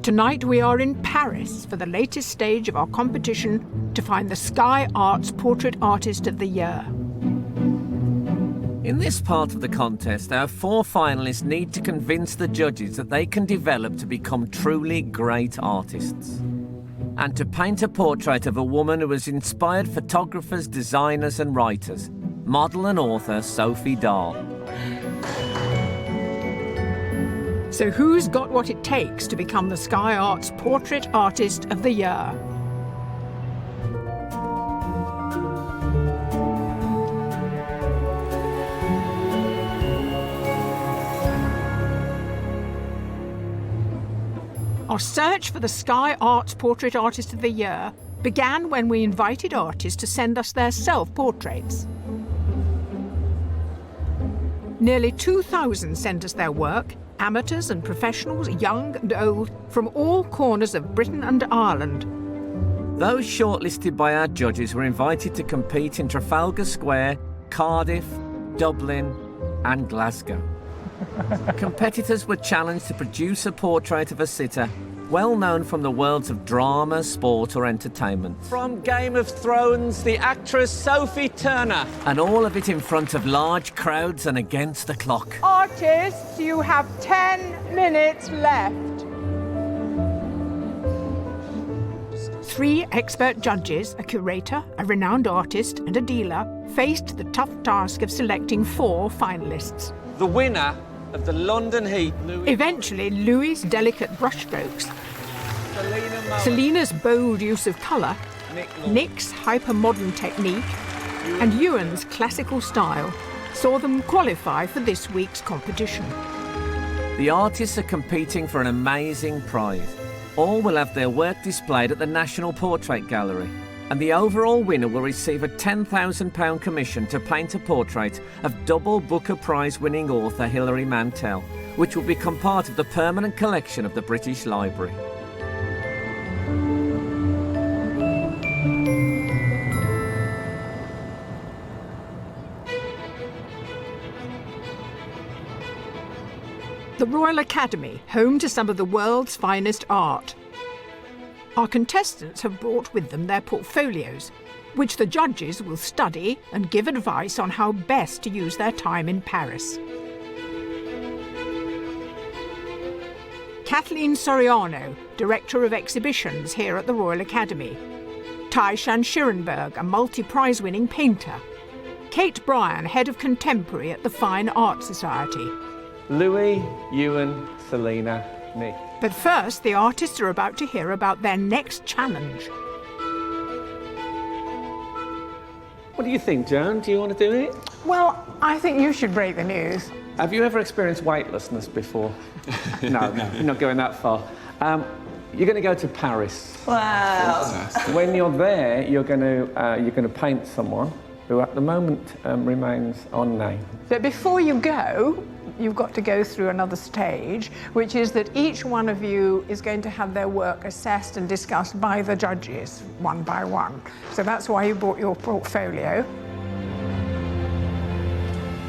Tonight we are in Paris for the latest stage of our competition to find the Sky Arts Portrait Artist of the Year. In this part of the contest, our 4 finalists need to convince the judges that they can develop to become truly great artists, and to paint a portrait of a woman who has inspired photographers, designers and writers, model and author Sophie Dahl. So who's got what it takes to become the Sky Arts Portrait Artist of the Year? Our search for the Sky Arts Portrait Artist of the Year began when we invited artists to send us their self-portraits. Nearly 2,000 sent us their work, amateurs and professionals, young and old, from all corners of Britain and Ireland. Those shortlisted by our judges were invited to compete in Trafalgar Square, Cardiff, Dublin and Glasgow. Competitors were challenged to produce a portrait of a sitter well known from the worlds of drama, sport or entertainment. From Game of Thrones, the actress Sophie Turner. And all of it in front of large crowds and against the clock. Artists, you have 10 minutes left. 3 expert judges, a curator, a renowned artist and a dealer, faced the tough task of selecting 4 finalists. The winner of the London Heat, Eventually, Louis' delicate brushstrokes, Selina's bold use of colour, Nick's hyper-modern technique, and Ewan's classical style saw them qualify for this week's competition. The artists are competing for an amazing prize. All will have their work displayed at the National Portrait Gallery, and the overall winner will receive a £10,000 commission to paint a portrait of double Booker Prize-winning author Hilary Mantel, which will become part of the permanent collection of the British Library. The Royal Academy, home to some of the world's finest art. Our contestants have brought with them their portfolios, which the judges will study and give advice on how best to use their time in Paris. Kathleen Soriano, Director of Exhibitions here at the Royal Academy. Taishan Schirenberg, a multi-prize-winning painter. Kate Bryan, Head of Contemporary at the Fine Art Society. Louis, Ewan, Selina, Nick. But first, the artists are about to hear about their next challenge. What do you think, Joan? Do you want to do it? Well, I think you should break the news. Have you ever experienced weightlessness before? No, you're not going that far. You're going to go to Paris. Wow. When you're there, you're going to paint someone who at the moment remains unnamed. But before you go, you've got to go through another stage, which is that each one of you is going to have their work assessed and discussed by the judges, one by one. So that's why you brought your portfolio.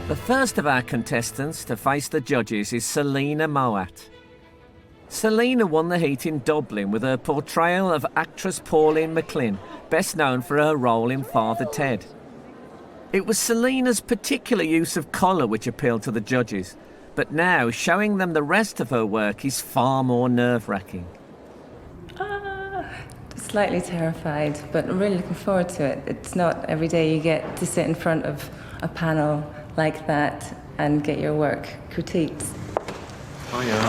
The first of our contestants to face the judges is Selina Moat. Selina won the heat in Dublin with her portrayal of actress Pauline McLean, best known for her role in Father Ted. It was Selina's particular use of colour which appealed to the judges, but now showing them the rest of her work is far more nerve-wracking. Slightly terrified, but I'm really looking forward to it. It's not every day you get to sit in front of a panel like that and get your work critiqued. Hiya.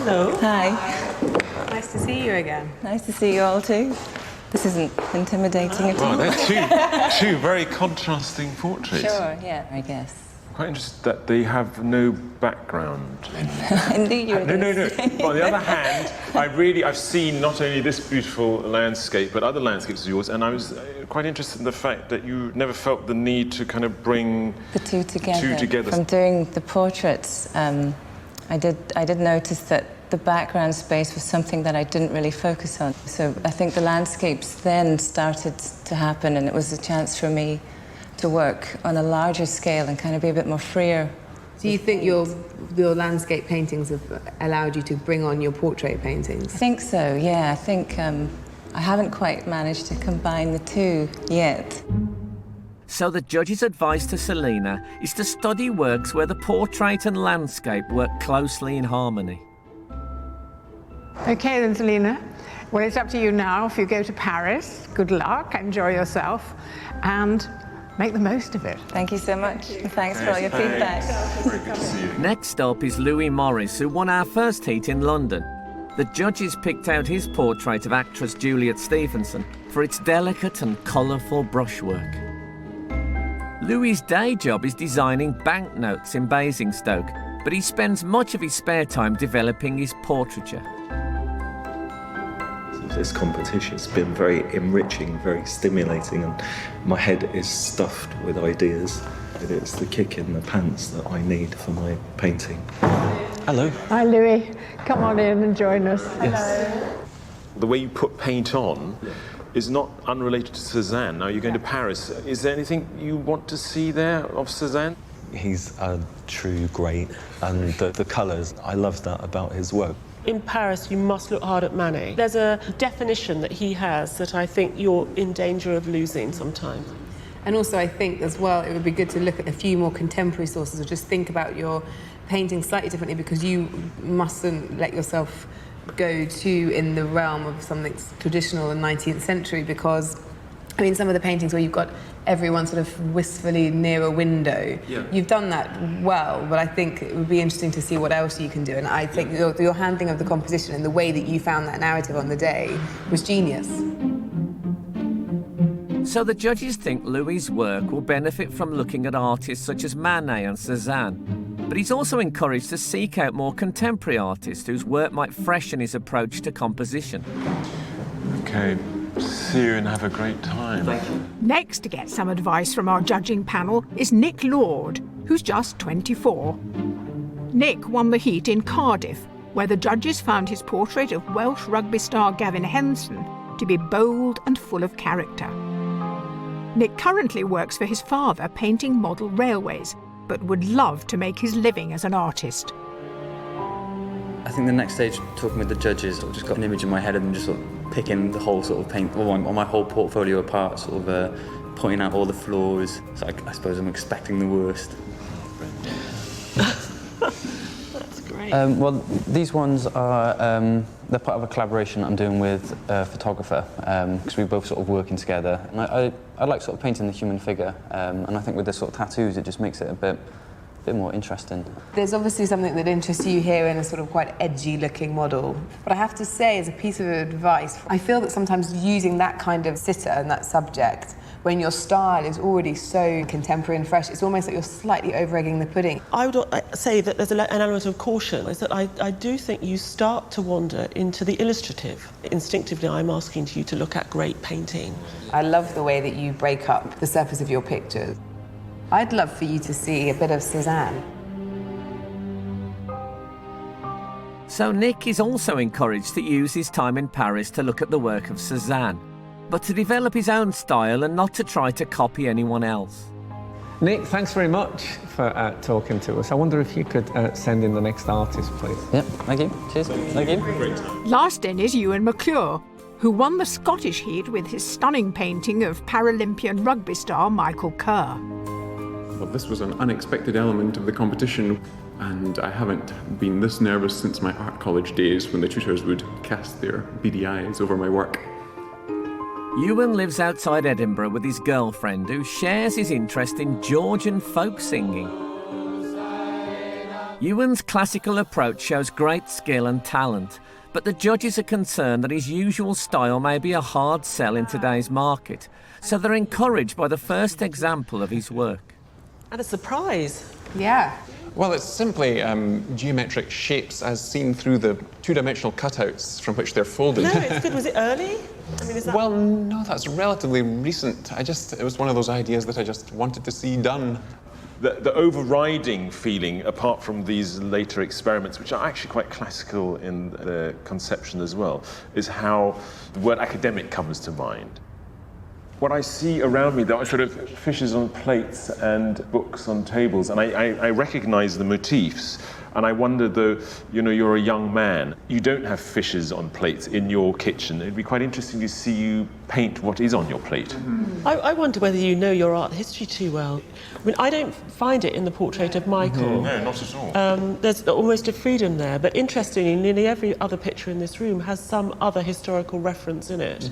Hello. Hi. Nice to see you again. Nice to see you all too. This isn't intimidating at all. Oh, they're two very contrasting portraits. Sure, yeah, I guess. Quite interested that they have no background. I knew you were No. gonna say. But on the other hand, I've seen not only this beautiful landscape, but other landscapes of yours, and I was quite interested in the fact that you never felt the need to kind of bring The two together. From doing the portraits, I did notice that the background space was something that I didn't really focus on. So I think the landscapes then started to happen, and it was a chance for me to work on a larger scale and kind of be a bit more freer Do you think your landscape paintings have allowed you to bring on your portrait paintings? I think so, yeah. I think I haven't quite managed to combine the two yet. So the judge's advice to Selina is to study works where the portrait and landscape work closely in harmony. Okay then, Selina. Well, it's up to you now. If you go to Paris, good luck, enjoy yourself, and make the most of it. Thank you so much. Thanks for all your feedback. Very good to see you. Next up is Louis Morris, who won our first heat in London. The judges picked out his portrait of actress Juliet Stevenson for its delicate and colourful brushwork. Louis' day job is designing banknotes in Basingstoke, but he spends much of his spare time developing his portraiture. This competition has been very enriching, very stimulating, and my head is stuffed with ideas. It's the kick in the pants that I need for my painting. Hello. Hi, Louis. Come on in and join us. Yes. The way you put paint on is not unrelated to Cézanne. Now you're going to Paris. Is there anything you want to see there of Cézanne? He's a true great, and the colours, I love that about his work. In Paris, you must look hard at Manet. There's a definition that he has that I think you're in danger of losing sometimes. And also, I think as well, it would be good to look at a few more contemporary sources, or just think about your painting slightly differently, because you mustn't let yourself go too in the realm of something traditional in 19th century, because I mean, some of the paintings where you've got everyone sort of wistfully near a window, you've done that well, but I think it would be interesting to see what else you can do. And I think your handling of the composition and the way that you found that narrative on the day was genius. So the judges think Louis' work will benefit from looking at artists such as Manet and Cézanne. But he's also encouraged to seek out more contemporary artists whose work might freshen his approach to composition. Okay, see you and have a great time. Thank you. Next to get some advice from our judging panel is Nick Lord, who's just 24. Nick won the heat in Cardiff, where the judges found his portrait of Welsh rugby star Gavin Henson to be bold and full of character. Nick currently works for his father painting model railways, but would love to make his living as an artist. I think the next stage, talking with the judges, I've just got an image in my head of them just sort of picking the whole sort of paint, or my whole portfolio apart, sort of pointing out all the flaws. So I suppose I'm expecting the worst. That's great. Well, these ones are, they're part of a collaboration that I'm doing with a photographer, because we're both sort of working together. And I like sort of painting the human figure, and I think with this sort of tattoos, it just makes it a bit more interesting. There's obviously something that interests you here in a sort of quite edgy looking model. But I have to say, as a piece of advice, I feel that sometimes using that kind of sitter and that subject, when your style is already so contemporary and fresh, it's almost like you're slightly over-egging the pudding. I would say that there's an element of caution, is that I do think you start to wander into the illustrative. Instinctively, I'm asking you to look at great painting. I love the way that you break up the surface of your pictures. I'd love for you to see a bit of Cézanne. So Nick is also encouraged to use his time in Paris to look at the work of Cézanne, but to develop his own style and not to try to copy anyone else. Nick, thanks very much for talking to us. I wonder if you could send in the next artist, please. Yep, thank you. Cheers. Thank you. Last in is Ewan McClure, who won the Scottish heat with his stunning painting of Paralympian rugby star Michael Kerr. Well, this was an unexpected element of the competition, and I haven't been this nervous since my art college days when the tutors would cast their beady eyes over my work. Ewan lives outside Edinburgh with his girlfriend, who shares his interest in Georgian folk singing. Ewan's classical approach shows great skill and talent, but the judges are concerned that his usual style may be a hard sell in today's market, so they're encouraged by the first example of his work. And a surprise. Yeah. Well, it's simply geometric shapes as seen through the two-dimensional cutouts from which they're folded. No, it's good. Was it early? I mean, is that... Well, no, that's relatively recent. It was one of those ideas that I just wanted to see done. The overriding feeling, apart from these later experiments, which are actually quite classical in their conception as well, is how the word academic comes to mind. what I see around me, there are sort of fishes on plates and books on tables, and I recognise the motifs. And I wonder, though, you know, you're a young man, you don't have fishes on plates in your kitchen. It'd be quite interesting to see you paint what is on your plate. Mm-hmm. I wonder whether you know your art history too well. I mean, I don't find it in the portrait of Michael. No, not at all. There's almost a freedom there, but interestingly, nearly every other picture in this room has some other historical reference in it.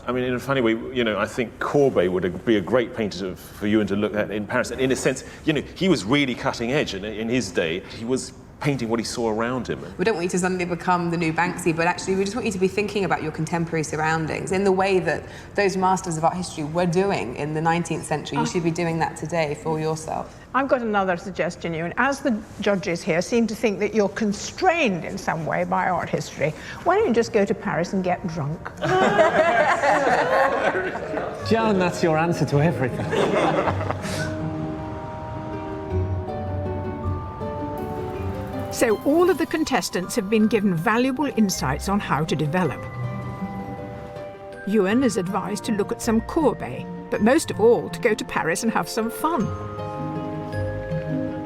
I mean, in a funny way, you know, I think Courbet would be a great painter for you to look at in Paris. And in a sense, you know, he was really cutting edge in his day. He was painting what he saw around him. We don't want you to suddenly become the new Banksy, but actually we just want you to be thinking about your contemporary surroundings in the way that those masters of art history were doing in the 19th century. You should be doing that today for yourself. I've got another suggestion, Ewan. As the judges here seem to think that you're constrained in some way by art history, why don't you just go to Paris and get drunk? Joan, that's your answer to everything. So all of the contestants have been given valuable insights on how to develop. Ewan is advised to look at some Courbet, but most of all to go to Paris and have some fun.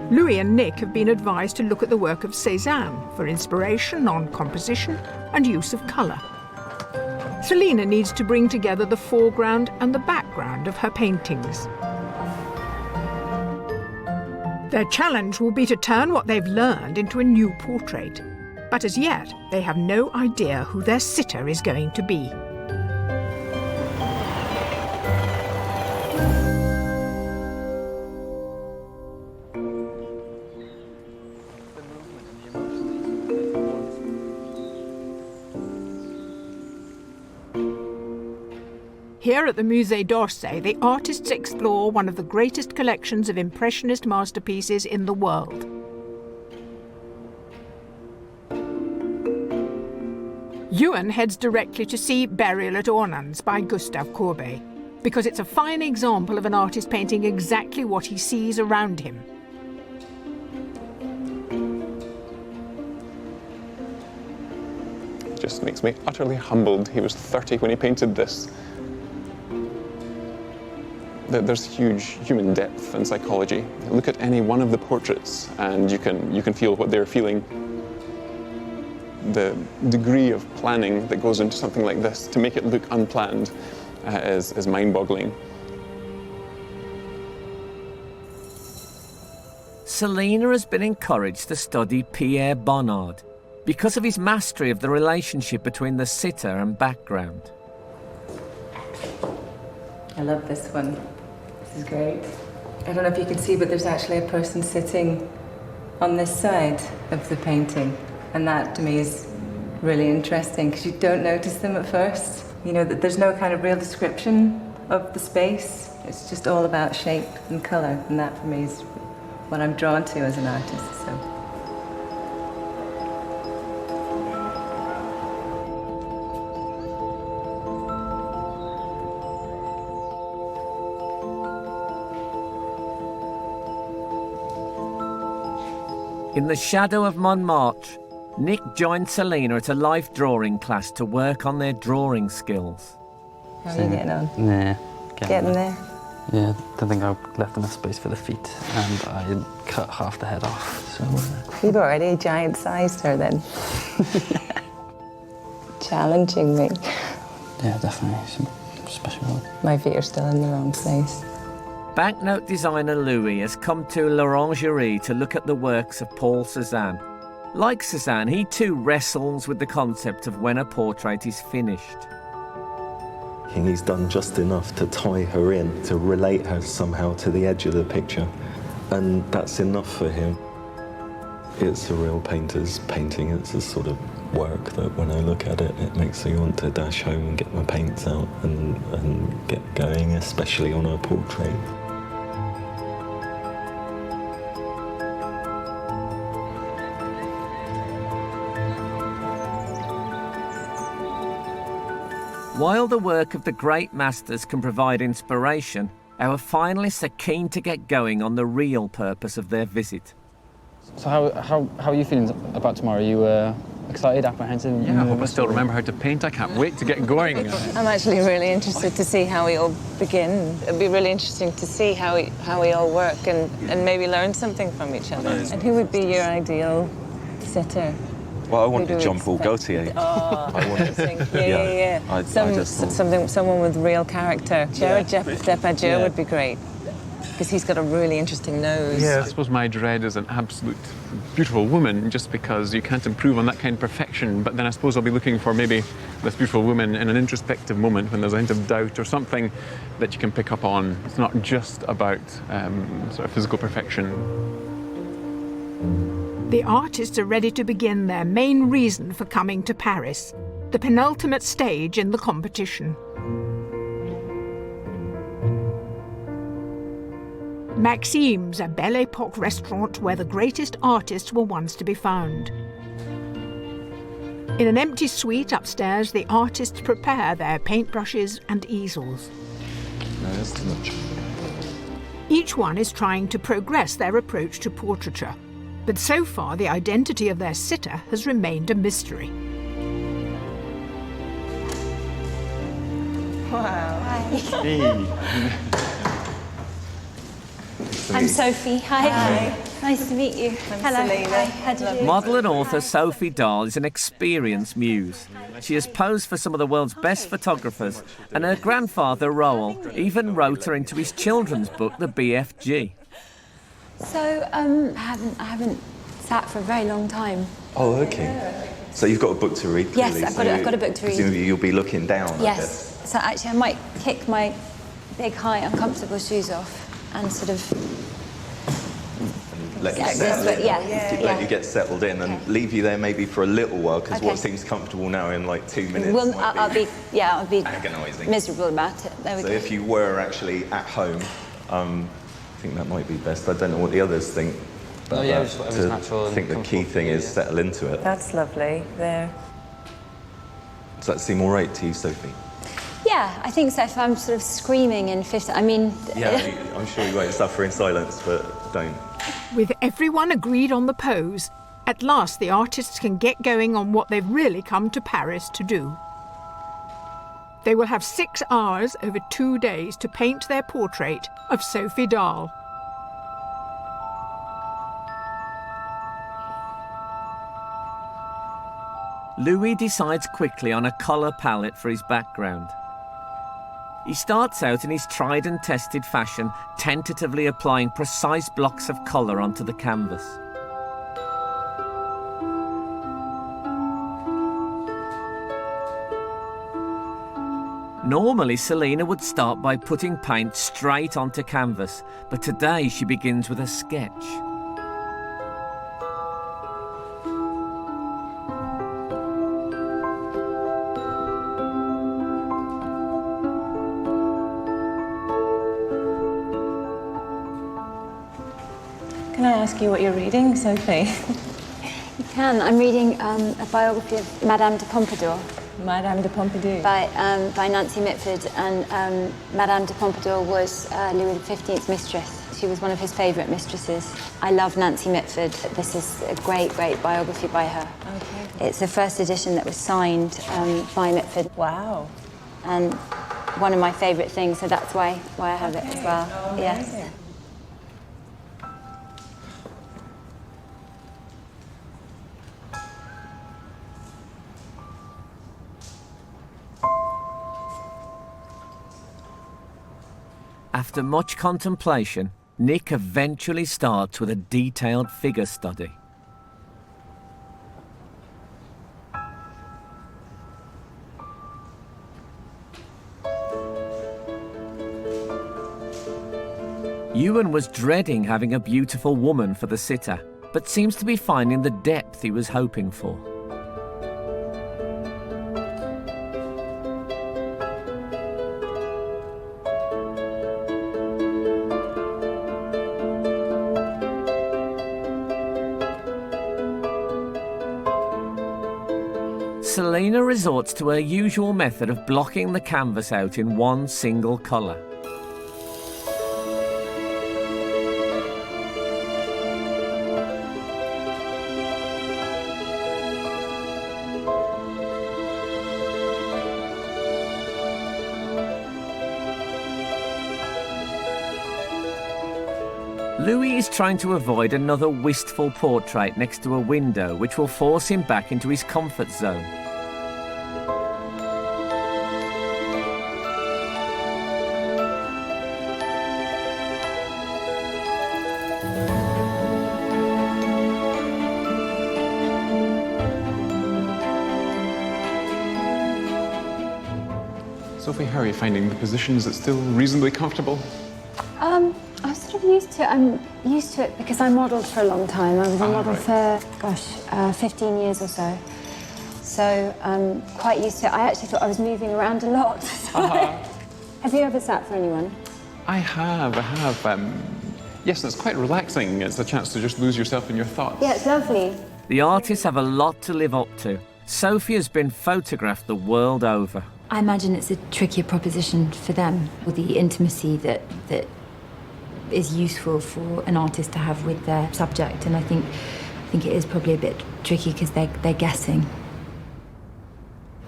Louis and Nick have been advised to look at the work of Cézanne for inspiration on composition and use of colour. Selina needs to bring together the foreground and the background of her paintings. Their challenge will be to turn what they've learned into a new portrait. But as yet, they have no idea who their sitter is going to be. Here at the Musée d'Orsay, the artists explore one of the greatest collections of Impressionist masterpieces in the world. Ewan heads directly to see Burial at Ornans by Gustave Courbet, because it's a fine example of an artist painting exactly what he sees around him. It just makes me utterly humbled. He was 30 when he painted this. There's huge human depth and psychology. Look at any one of the portraits and you can feel what they're feeling. The degree of planning that goes into something like this to make it look unplanned is mind-boggling. Selina has been encouraged to study Pierre Bonnard because of his mastery of the relationship between the sitter and background. I love this one. This is great. I don't know if you can see, but there's actually a person sitting on this side of the painting. And that, to me, is really interesting, because you don't notice them at first. You know, that there's no kind of real description of the space. It's just all about shape and colour. And that, for me, is what I'm drawn to as an artist. So. In the shadow of Montmartre, Nick joined Selina at a life drawing class to work on their drawing skills. How are you getting on? Yeah. Getting there? Yeah, don't think I left enough space for the feet, and I cut half the head off, so... You've already giant-sized her, then. Challenging me. Yeah, definitely. Some special one. My feet are still in the wrong place. Banknote designer Louis has come to l'Orangerie to look at the works of Paul Cézanne. Like Cézanne, he too wrestles with the concept of when a portrait is finished. He's done just enough to tie her in, to relate her somehow to the edge of the picture. And that's enough for him. It's a real painter's painting. It's a sort of work that when I look at it, it makes me want to dash home and get my paints out and get going, especially on a portrait. While the work of the great masters can provide inspiration, our finalists are keen to get going on the real purpose of their visit. So how are you feeling about tomorrow? Are excited, apprehensive? Yeah, I hope I still remember how to paint. I can't wait to get going. I'm actually really interested to see how we all begin. It'll be really interesting to see how we all work and maybe learn something from each other. And who would be your ideal sitter? Well, I wanted Jean-Paul Gaultier. Oh, I wanted, yeah. I just thought... Someone with real character. Jared Depardieu would be great, because he's got a really interesting nose. Yeah, I suppose my dread is an absolute beautiful woman, just because you can't improve on that kind of perfection. But then I suppose I'll be looking for maybe this beautiful woman in an introspective moment when there's a hint of doubt or something that you can pick up on. It's not just about sort of physical perfection. The artists are ready to begin their main reason for coming to Paris, the penultimate stage in the competition. Maxime's, a Belle Epoque restaurant where the greatest artists were once to be found. In an empty suite upstairs, the artists prepare their paintbrushes and easels. No, that's too much. Each one is trying to progress their approach to portraiture, but so far the identity of their sitter has remained a mystery. Wow. Hi. I'm Sophie. Hi. Nice to meet you. Hello. Selena. Hi. How do you do? Model and author Sophie Dahl is an experienced muse. She has posed for some of the world's best photographers, and her grandfather, Roel, even wrote her into his children's book, The BFG. So, I haven't sat for a very long time. Oh, okay. So you've got a book to read, clearly. Yes, I've got a book to read. Presumably you'll be looking down, I Yes. guess. So actually I might kick my big, high, uncomfortable shoes off and sort of... Let you Yeah, settle in. yeah. Let you get settled in and leave you there maybe for a little while, because Okay. what seems comfortable now in like 2 minutes Well, might I'll be agonising. miserable about it. There we So go. if you were actually at home, I think that might be best. I don't know what the others think. But yeah, just whatever's natural I and think the key comfortable. thing is settle into it. That's lovely. There. Does that seem all right to you, Sophie? Yeah, I think so. If I'm sort of screaming in 50... I mean... Yeah, I'm sure you won't suffer in silence, but don't. With everyone agreed on the pose, at last the artists can get going on what they've really come to Paris to do. They will have 6 hours over 2 days to paint their portrait of Sophie Dahl. Louis decides quickly on a colour palette for his background. He starts out in his tried and tested fashion, tentatively applying precise blocks of colour onto the canvas. Normally, Selena would start by putting paint straight onto canvas, but today she begins with a sketch. Can I ask you what you're reading, Sophie? You can. I'm reading a biography of Madame de Pompadour. Madame de Pompadour. By Nancy Mitford, and Madame de Pompadour was Louis XV's mistress. She was one of his favourite mistresses. I love Nancy Mitford. This is a great, great biography by her. Okay. It's the first edition that was signed by Mitford. Wow. And one of my favourite things, so that's why I have it as well. Oh, yes. amazing. After much contemplation, Nick eventually starts with a detailed figure study. Ewan was dreading having a beautiful woman for the sitter, but seems to be finding the depth he was hoping for. Selena resorts to her usual method of blocking the canvas out in one single colour. Louis is trying to avoid another wistful portrait next to a window, which will force him back into his comfort zone. Sophie, how are you finding the position? Is it still reasonably comfortable? I'm sort of used to it. I'm used to it because I modelled for a long time. I was a model for, 15 years or so. So I'm quite used to it. I actually thought I was moving around a lot. Have you ever sat for anyone? I have. Yes, and it's quite relaxing. It's a chance to just lose yourself in your thoughts. Yeah, it's lovely. The artists have a lot to live up to. Sophie has been photographed the world over. I imagine it's a trickier proposition for them, with the intimacy that is useful for an artist to have with their subject, and I think it is probably a bit tricky because they're guessing.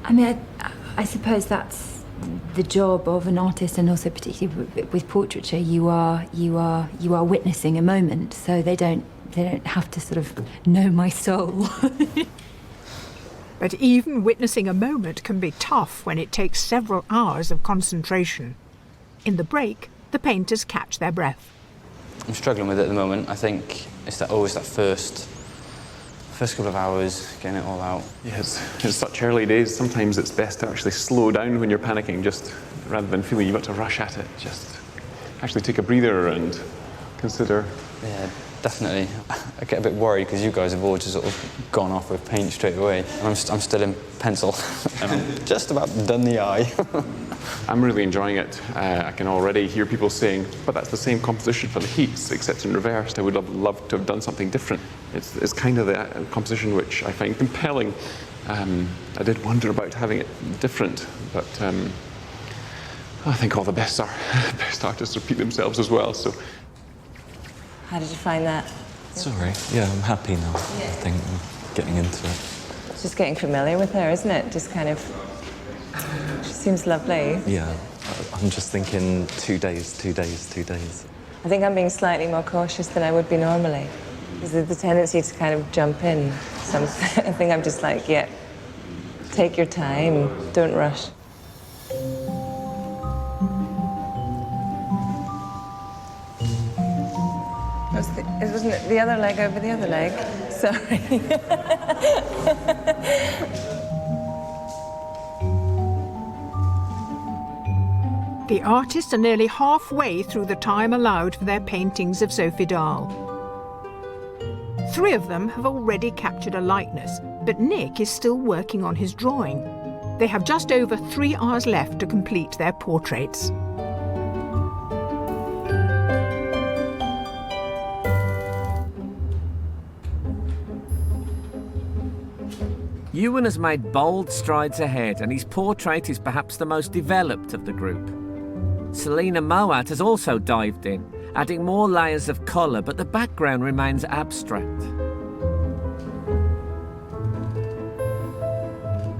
I mean, I suppose that's the job of an artist, and also particularly with portraiture, you are witnessing a moment, so they don't have to sort of know my soul. But even witnessing a moment can be tough when it takes several hours of concentration. In the break, the painters catch their breath. I'm struggling with it at the moment. I think it's always that first couple of hours, getting it all out. Yes, it's such early days. Sometimes it's best to actually slow down when you're panicking, just rather than feeling you've got to rush at it. Just actually take a breather and consider. Yeah, definitely. I get a bit worried because you guys have all just sort of gone off with paint straight away. And I'm still in pencil. And I'm just about done the eye. I'm really enjoying it. I can already hear people saying, but that's the same composition for the heats, except in reversed. I would have loved to have done something different. It's kind of the composition which I find compelling. I did wonder about having it different, but I think all the best artists repeat themselves as well. So. How did you find that? It's all right. Yeah, I'm happy now. I think I'm getting into it. It's just getting familiar with her, isn't it? Just kind of... She seems lovely. Yeah. I'm just thinking 2 days. I think I'm being slightly more cautious than I would be normally. There's the tendency to kind of jump in. So I think I'm just like, yeah, take your time, don't rush. Wasn't it the other leg over the other leg? Sorry. The artists are nearly halfway through the time allowed for their paintings of Sophie Dahl. 3 of them have already captured a likeness, but Nick is still working on his drawing. They have just over 3 hours left to complete their portraits. Ewan has made bold strides ahead, and his portrait is perhaps the most developed of the group. Selina Moat has also dived in, adding more layers of colour, but the background remains abstract.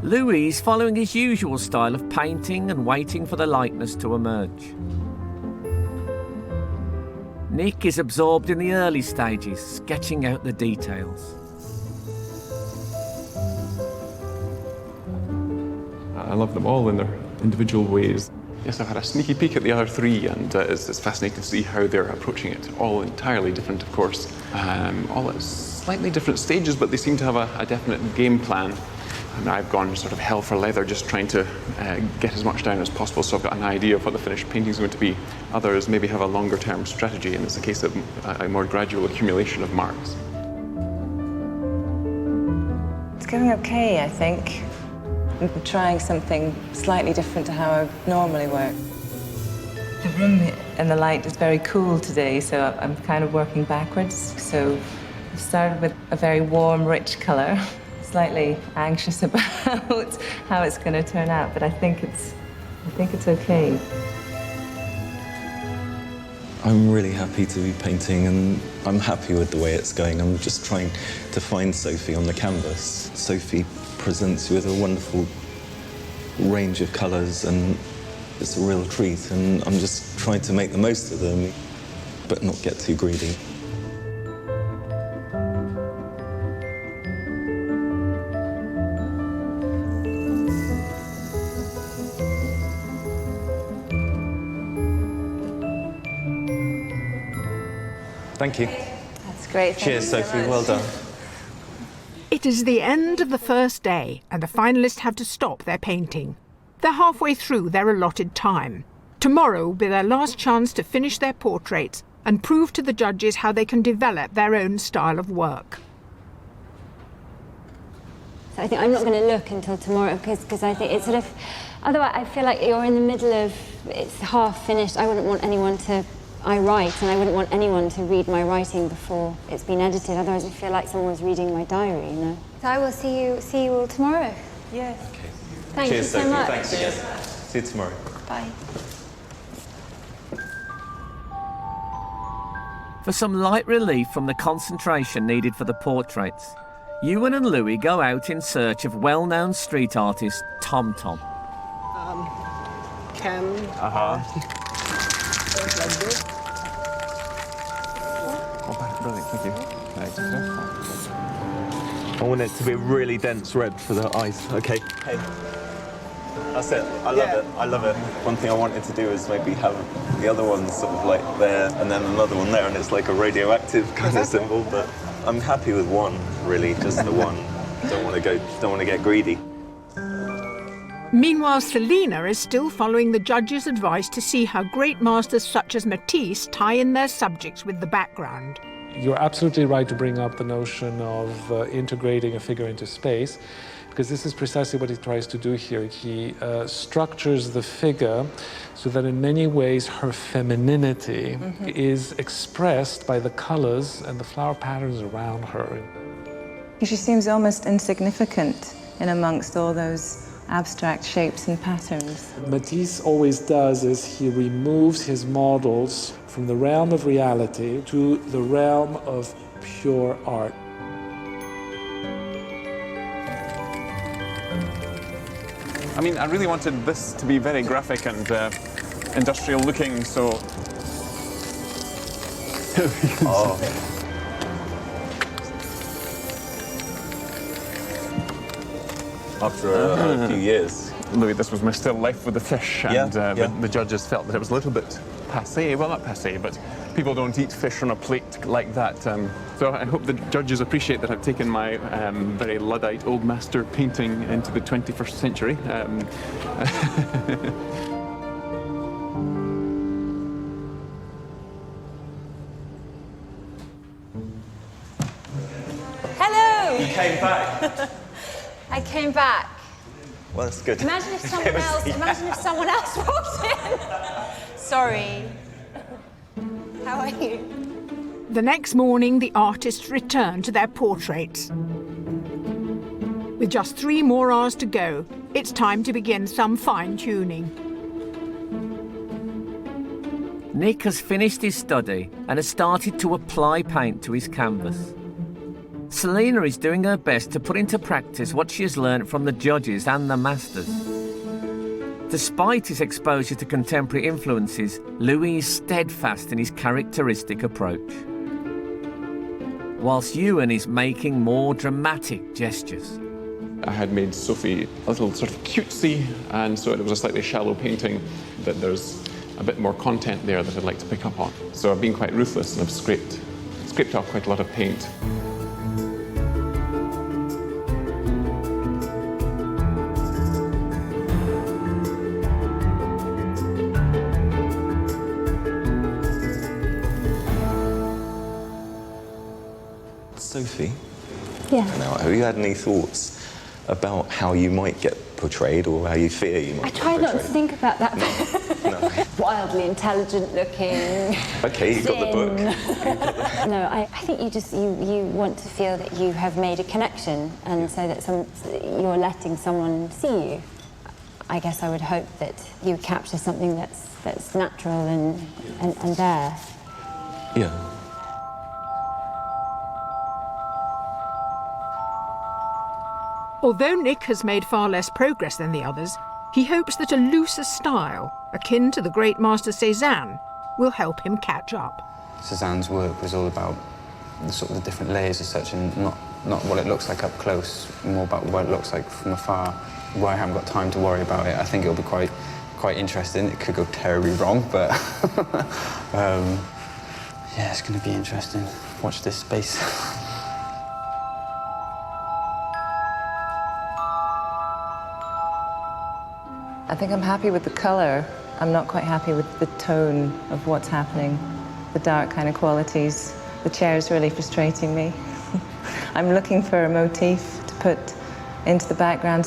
Louis is following his usual style of painting and waiting for the likeness to emerge. Nick is absorbed in the early stages, sketching out the details. I love them all in their individual ways. Yes, I've had a sneaky peek at the other 3, and it's fascinating to see how they're approaching it. All entirely different, of course. All at slightly different stages, but they seem to have a definite game plan. And I've gone sort of hell for leather, just trying to get as much down as possible, so I've got an idea of what the finished painting is going to be. Others maybe have a longer-term strategy, and it's a case of a more gradual accumulation of marks. It's going okay, I think. I'm trying something slightly different to how I normally work. The room and the light is very cool today, so I'm kind of working backwards. So I've started with a very warm, rich colour. Slightly anxious about how it's going to turn out, but I think it's okay. I'm really happy to be painting, and I'm happy with the way it's going. I'm just trying to find Sophie on the canvas. Sophie presents you with a wonderful range of colours, and it's a real treat, and I'm just trying to make the most of them. but not get too greedy. Thank you. That's great. Cheers, Sophie. Well done. It is the end of the first day, and the finalists have to stop their painting. They're halfway through their allotted time. Tomorrow will be their last chance to finish their portraits and prove to the judges how they can develop their own style of work. So I think I'm not going to look until tomorrow because I think it's sort of... Otherwise, I feel like you're in the middle of... It's half finished. I wouldn't want anyone to... I write, and I wouldn't want anyone to read my writing before it's been edited. Otherwise, I feel like someone was reading my diary, you know. So I will see you all tomorrow. Yes. Okay. Thank Cheers, you so Sophie. much. Thanks again. See you tomorrow. Bye. For some light relief from the concentration needed for the portraits, Ewan and Louis go out in search of well-known street artist Tom Tom. Ken. Oh, brilliant, thank you. I want it to be a really dense red for the eyes. Okay. Hey. That's it. I love it. I love it. One thing I wanted to do is maybe have the other ones sort of like there and then another one there, and it's like a radioactive kind of symbol. But I'm happy with one, really, just the one. Don't want to get greedy. Meanwhile, Selina is still following the judges' advice to see how great masters such as Matisse tie in their subjects with the background. You're absolutely right to bring up the notion of integrating a figure into space, because this is precisely what he tries to do here. He structures the figure so that in many ways her femininity is expressed by the colors and the flower patterns around her. She seems almost insignificant in amongst all those abstract shapes and patterns. Matisse always does is he removes his models from the realm of reality to the realm of pure art. I mean, I really wanted this to be very graphic and industrial looking, so... After a few years. Louis, this was my still life with the fish, and the judges felt that it was a little bit passé. Well, not passé, but people don't eat fish on a plate like that. So I hope the judges appreciate that I've taken my very Luddite old master painting into the 21st century. Hello! You came back. I came back. Well, that's good. Imagine if someone else walked in. Sorry. How are you? The next morning, the artists return to their portraits. With just 3 more hours to go, it's time to begin some fine-tuning. Nick has finished his study and has started to apply paint to his canvas. Selina is doing her best to put into practice what she has learned from the judges and the masters. Despite his exposure to contemporary influences, Louis is steadfast in his characteristic approach, whilst Ewan is making more dramatic gestures. I had made Sophie a little sort of cutesy, and so it was a slightly shallow painting, that there's a bit more content there that I'd like to pick up on. So I've been quite ruthless and I've scraped off quite a lot of paint. Sophie? Yeah. Now, have you had any thoughts about how you might get portrayed or how you fear you might I get tried not to portrayed? think about that. No. Wildly intelligent looking. Okay, you got the book. No, I think you want to feel that you have made a connection, and so that you're letting someone see you. I guess I would hope that you capture something that's natural and there. Yeah. Although Nick has made far less progress than the others, he hopes that a looser style, akin to the great master Cézanne, will help him catch up. Cézanne's work was all about the sort of the different layers as such, and not what it looks like up close, more about what it looks like from afar, where I haven't got time to worry about it. I think it'll be quite interesting. It could go terribly wrong, but yeah, it's going to be interesting. Watch this space. I think I'm happy with the colour. I'm not quite happy with the tone of what's happening, the dark kind of qualities. The chair is really frustrating me. I'm looking for a motif to put into the background.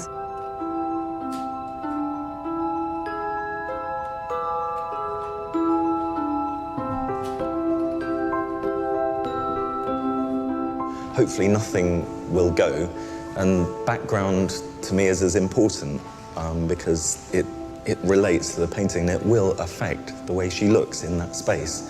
Hopefully nothing will go, and background to me is as important because it relates to the painting and it will affect the way she looks in that space.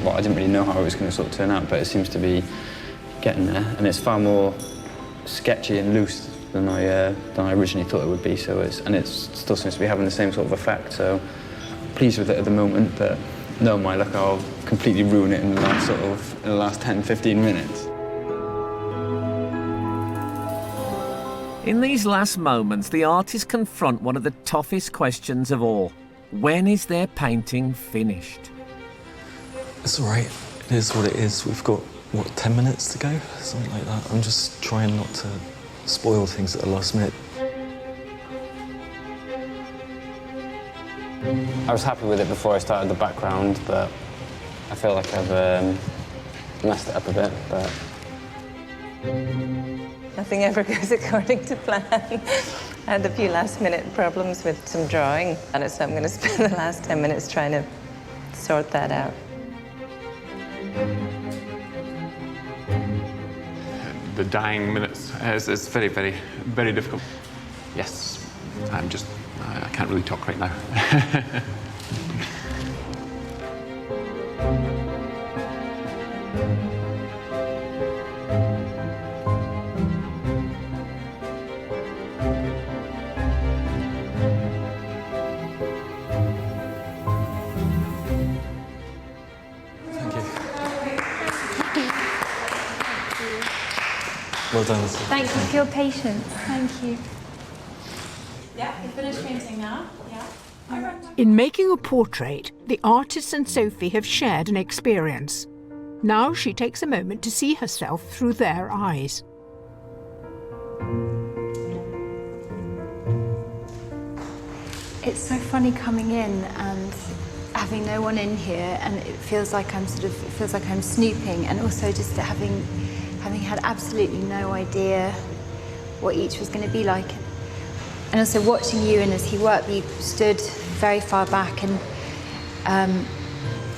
I didn't really know how it was going to sort of turn out, but it seems to be getting there, and it's far more sketchy and loose than I originally thought it would be. So it still seems to be having the same sort of effect. So pleased with it at the moment, but no, my luck, I'll completely ruin it in the last 10-15 minutes. In these last moments, the artists confront one of the toughest questions of all. When is their painting finished? It's all right. It is what it is. We've got, what, 10 minutes to go? Something like that. I'm just trying not to spoil things at the last minute. I was happy with it before I started the background, but I feel like I've messed it up a bit, but... Nothing ever goes according to plan. I had a few last-minute problems with some drawing, and so I'm going to spend the last 10 minutes trying to sort that out. The dying minutes is very, very, very difficult. Yes, I can't really talk right now. Well done. Thank you for your patience. Thank you. Yeah, you finished painting now? Yeah. All right. In making a portrait, the artist and Sophie have shared an experience. Now she takes a moment to see herself through their eyes. It's so funny coming in and having no one in here, and it feels like I'm snooping, and also just having had absolutely no idea what each was going to be like. And also watching you, and as he worked, you stood very far back and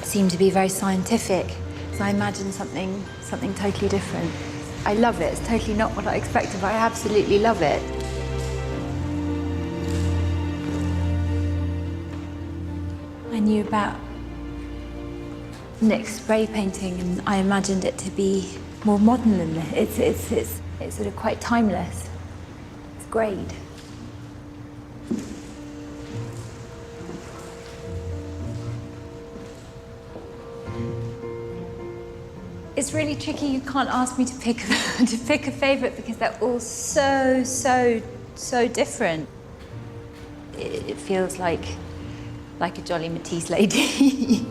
seemed to be very scientific. So I imagined something totally different. I love it. It's totally not what I expected, but I absolutely love it. I knew about Nick's spray painting, and I imagined it to be more modern than this. It's sort of quite timeless. It's great. It's really tricky. You can't ask me to pick a favourite because they're all so different. It feels like a jolly Matisse lady.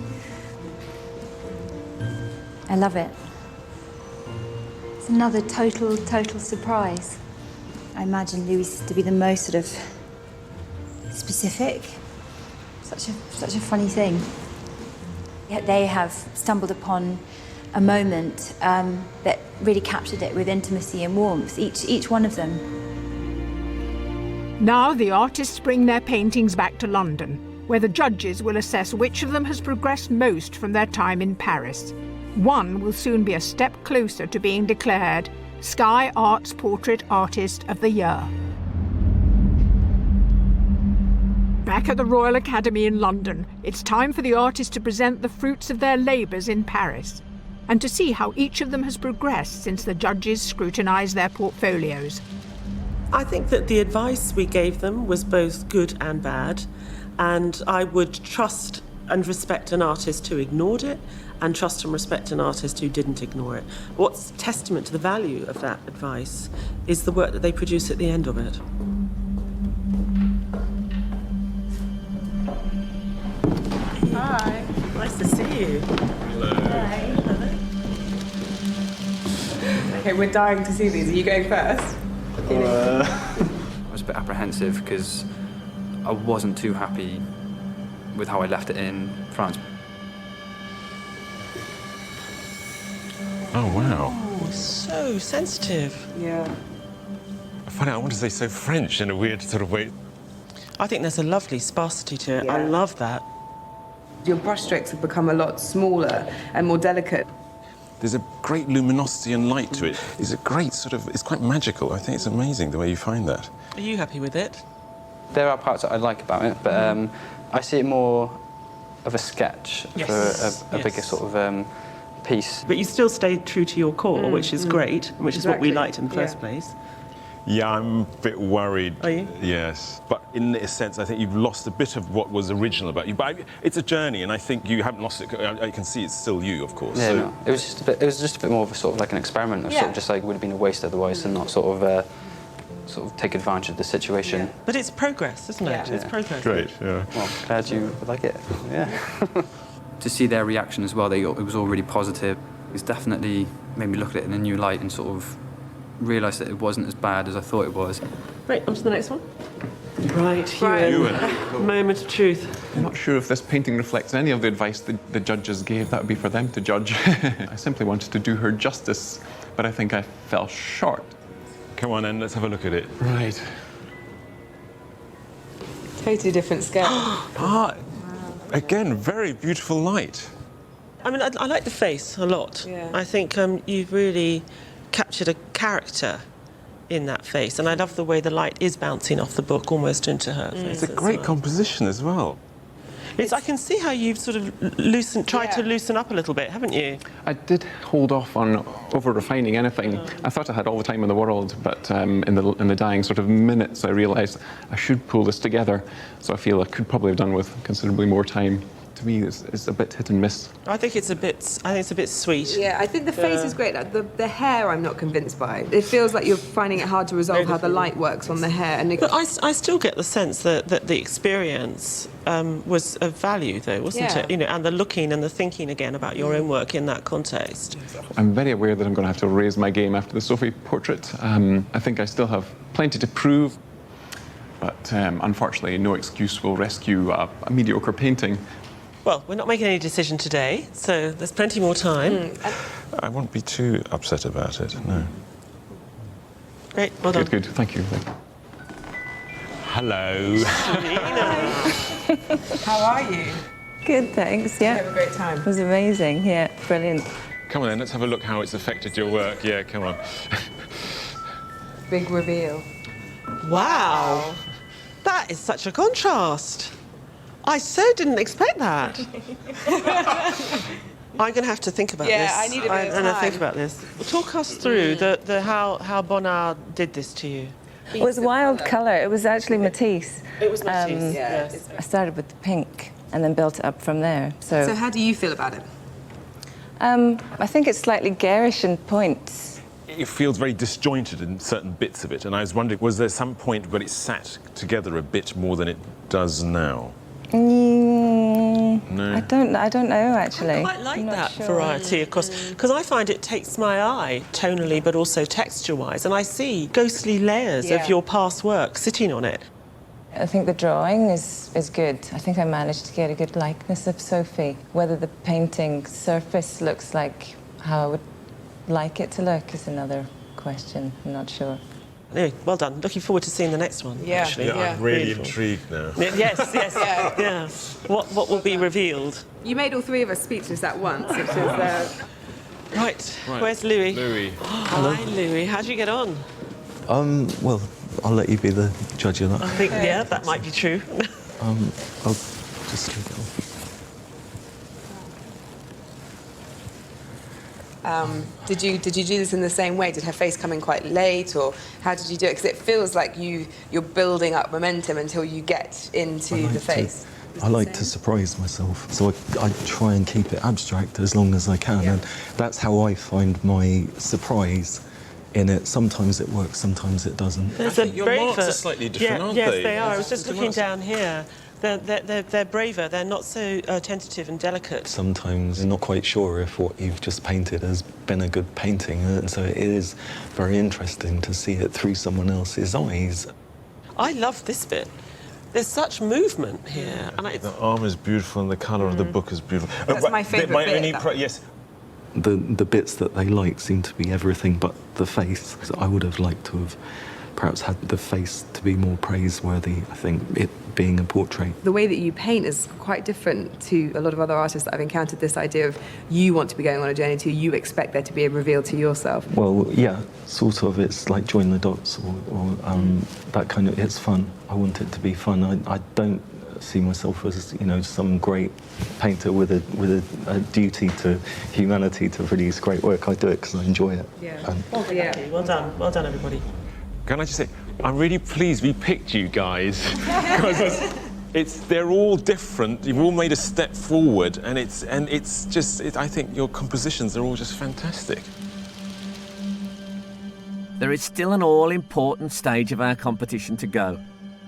I love it. It's another total surprise. I imagine Louis to be the most sort of specific. Such a funny thing. Yet they have stumbled upon a moment that really captured it with intimacy and warmth, each one of them. Now the artists bring their paintings back to London. where the judges will assess which of them has progressed most from their time in Paris. One will soon be a step closer to being declared Sky Arts Portrait Artist of the Year. Back at the Royal Academy in London, it's time for the artists to present the fruits of their labours in Paris, and to see how each of them has progressed since the judges scrutinised their portfolios. I think that the advice we gave them was both good and bad, and I would trust and respect an artist who ignored it, and trust and respect an artist who didn't ignore it. What's testament to the value of that advice is the work that they produce at the end of it. Hi. Nice to see you. Hello. Hi. Okay, we're dying to see these. Are you going first? I was a bit apprehensive because I wasn't too happy with how I left it in France. Oh, wow. Oh, so sensitive. Yeah. Funny, I want to say so French in a weird sort of way. I think there's a lovely sparsity to it. Yeah. I love that. Your brushstrokes have become a lot smaller and more delicate. There's a great luminosity and light to it. It's a great sort of, it's quite magical. I think it's amazing the way you find that. Are you happy with it? There are parts that I like about it, but I see it more of a sketch for a bigger sort of piece. But you still stayed true to your core, which is great, which is what we liked in the first place. Yeah, I'm a bit worried. Are you? Yes. But in a sense, I think you've lost a bit of what was original about you. But it's a journey, and I think you haven't lost it. I can see it's still you, of course. Yeah, so. no. It was just a bit more of a sort of like an experiment. Sort of just like would have been a waste otherwise, and not sort of take advantage of the situation. Yeah. But it's progress, isn't it? It's progress. Great, yeah. Well, glad you like it. Yeah. To see their reaction as well, it was all really positive. It's definitely made me look at it in a new light and sort of realise that it wasn't as bad as I thought it was. Right, on to the next one. Right, Ewan. Moment of truth. I'm not sure if this painting reflects any of the advice the judges gave. That would be for them to judge. I simply wanted to do her justice, but I think I fell short. Come on, then, let's have a look at it. Right. Totally different scale. Again, very beautiful light. I mean, I like the face a lot. Yeah. I think you've really captured a character in that face, and I love the way the light is bouncing off the book almost into her face. It's a great composition as well. I can see how you've sort of tried to loosen up a little bit, haven't you? I did hold off on over-refining anything. I thought I had all the time in the world, but in the dying sort of minutes I realised I should pull this together. So I feel I could probably have done with considerably more time. To me, it's a bit hit and miss. I think it's a bit sweet. Yeah, I think the face is great. Like the hair, I'm not convinced by. It feels like you're finding it hard to resolve how the light works on the hair. And but I still get the sense that the experience was of value, though, wasn't it? You know, and the looking and the thinking again about your own work in that context. I'm very aware that I'm going to have to raise my game after the Sophie portrait. I think I still have plenty to prove, but unfortunately, no excuse will rescue a mediocre painting. Well, we're not making any decision today, so there's plenty more time. I won't be too upset about it, no. Great, well done. Good, thank you. Hello. How are you? Good, thanks. Yeah. You have a great time. It was amazing. Yeah, brilliant. Come on then, let's have a look how it's affected your work. Yeah, come on. Big reveal. Wow. That is such a contrast. I so didn't expect that. I'm going to have to think about this. Yeah, I need a bit of I'm going to time. think about this. Talk us through how Bonnard did this to you. It was wild colour. It was actually Matisse. It was Matisse, yes. I started with the pink and then built it up from there. So how do you feel about it? I think it's slightly garish in points. It feels very disjointed in certain bits of it, and I was wondering, was there some point where it sat together a bit more than it does now? No. I don't know, actually. I quite like I'm not that sure. variety, of course, because I find it takes my eye, tonally but also texture-wise, and I see ghostly layers of your past work sitting on it. I think the drawing is good. I think I managed to get a good likeness of Sophie. Whether the painting surface looks like how I would like it to look is another question. I'm not sure. Anyway, well done. Looking forward to seeing the next one. Yeah, actually. I'm really Beautiful. intrigued now. Yes, yeah. What will be revealed? You made all three of us speechless at once, which is... Right, where's Louis? Louis. Hi, Louis. How do you get on? Well, I'll let you be the judge of that. I think, that might be true. I'll just leave it on. Did you do this in the same way? Did her face come in quite late, or how did you do it? Because it feels like you're building up momentum until you get into the face. I like to surprise myself, so I try and keep it abstract as long as I can, and that's how I find my surprise in it. Sometimes it works, sometimes it doesn't. There's Your marks are slightly different, aren't yes, they? Yes, they are. I was just looking down here. They're braver. They're not so tentative and delicate. Sometimes you're not quite sure if what you've just painted has been a good painting, and so it is very interesting to see it through someone else's eyes. I love this bit. There's such movement here. And The arm is beautiful and the colour of the book is beautiful. That's my favourite bit. Yes. The bits that they like seem to be everything but the face. So I would have liked to have perhaps had the face to be more praiseworthy, I think, it being a portrait. The way that you paint is quite different to a lot of other artists that I've encountered. This idea of you want to be going on a journey to, you expect there to be a reveal to yourself. Well, yeah, sort of. It's like join the dots or that kind of, it's fun. I want it to be fun. I don't see myself as, some great painter with a duty to humanity to produce great work. I do it because I enjoy it. Well done. Well done, everybody. Can I just say, I'm really pleased we picked you guys. Because they're all different. You've all made a step forward, and it's just, I think your compositions are all just fantastic. There is still an all-important stage of our competition to go.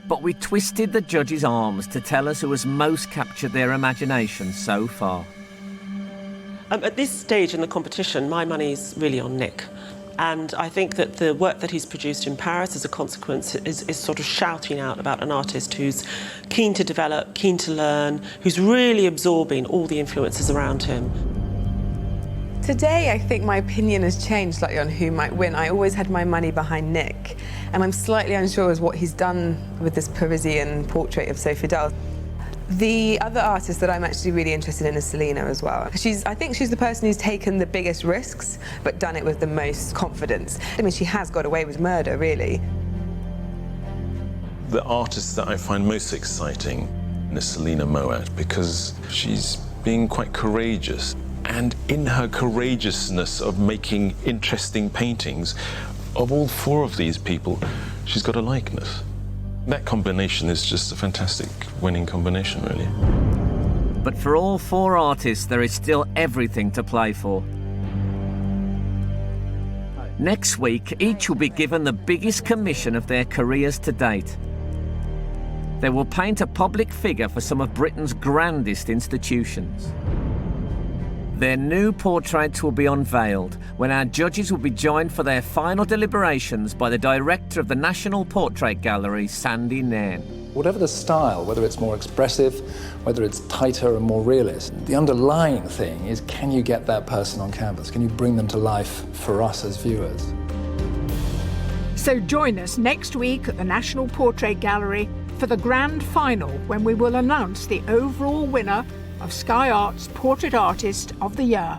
But we twisted the judges' arms to tell us who has most captured their imagination so far. At this stage in the competition, my money's really on Nick. And I think that the work that he's produced in Paris, as a consequence, is sort of shouting out about an artist who's keen to develop, keen to learn, who's really absorbing all the influences around him. Today, I think my opinion has changed slightly on who might win. I always had my money behind Nick, and I'm slightly unsure as what he's done with this Parisian portrait of Sophie Dahl. The other artist that I'm actually really interested in is Selina as well. I think she's the person who's taken the biggest risks, but done it with the most confidence. I mean, she has got away with murder, really. The artist that I find most exciting is Selina Moat, because she's being quite courageous. And in her courageousness of making interesting paintings, of all four of these people, she's got a likeness. That combination is just a fantastic winning combination, really. But for all four artists, there is still everything to play for. Next week, each will be given the biggest commission of their careers to date. They will paint a public figure for some of Britain's grandest institutions. Their new portraits will be unveiled when our judges will be joined for their final deliberations by the director of the National Portrait Gallery, Sandy Nairn. Whatever the style, whether it's more expressive, whether it's tighter and more realist, the underlying thing is, can you get that person on canvas? Can you bring them to life for us as viewers? So join us next week at the National Portrait Gallery for the grand final, when we will announce the overall winner of Sky Art's Portrait Artist of the Year.